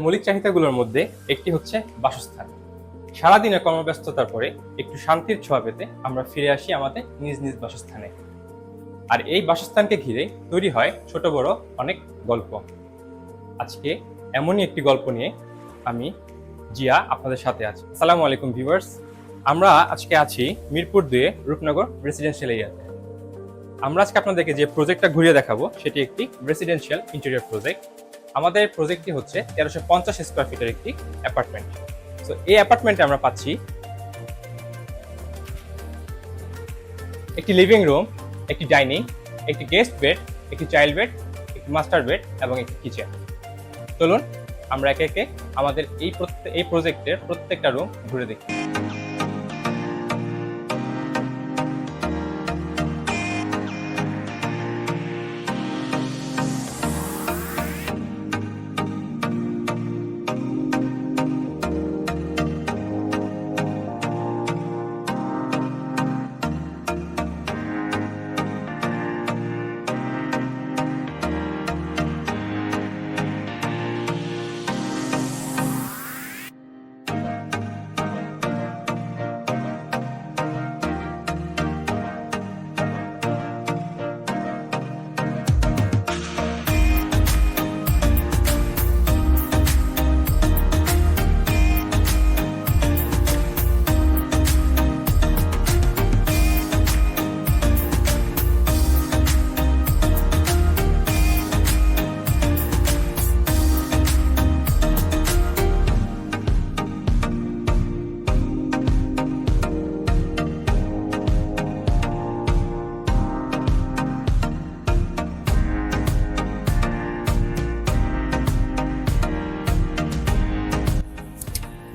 মৌলিক চাহিদাগুলোর মধ্যে একটি হচ্ছে বাসস্থান। সারাদিনের কর্মব্যস্ততার পরে একটু শান্তির ছোঁয়া পেতে আমরা ফিরে আসি আমাদের নিজ নিজ বাসস্থানে। আর এই বাসস্থানকে ঘিরে তৈরি হয় ছোট বড় অনেক গল্প। আজকে এমনই একটি গল্প নিয়ে আমি জিয়া আপনাদের সাথে আছি। আসসালামু আলাইকুম ভিউয়ার্স, আমরা আজকে আছি মিরপুর 2 রূপনগর রেসিডেন্সিয়াল এরিয়াতে। আমরা আজকে আপনাদেরকে যে প্রজেক্টটা ঘুরিয়ে দেখাবো সেটি একটি রেসিডেন্সিয়াল ইন্টেরিয়র প্রজেক্ট। আমাদের প্রজেক্টটি হচ্ছে 1350 স্কোয়ার ফিটের একটি অ্যাপার্টমেন্ট। তো এই অ্যাপার্টমেন্টে আমরা পাচ্ছি একটি লিভিং রুম, একটি ডাইনিং, একটি গেস্ট বেড, একটি চাইল্ড বেড, একটি মাস্টার বেড এবং একটি কিচেন। চলুন আমরা একে একে আমাদের এই প্রজেক্টের প্রত্যেকটা রুম ঘুরে দেখি।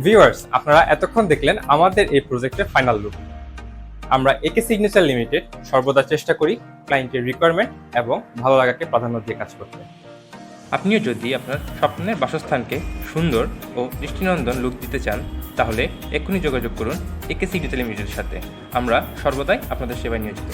ভিউয়ার্স, আপনারা এতক্ষণ দেখলেন আমাদের এই প্রজেক্টের ফাইনাল লুক। আমরা একে সিগনেচার লিমিটেড সর্বদা চেষ্টা করি ক্লায়েন্টের রিকোয়ারমেন্ট এবং ভালো লাগাকে প্রাধান্য দিয়ে কাজ করতে। আপনিও যদি আপনার স্বপ্নের বাসস্থানকে সুন্দর ও দৃষ্টিনন্দন লুক দিতে চান, তাহলে এক্ষুনি যোগাযোগ করুন একে সিগনেচার লিমিটেডের সাথে। আমরা সর্বদাই আপনাদের সেবায় নিয়োজিত।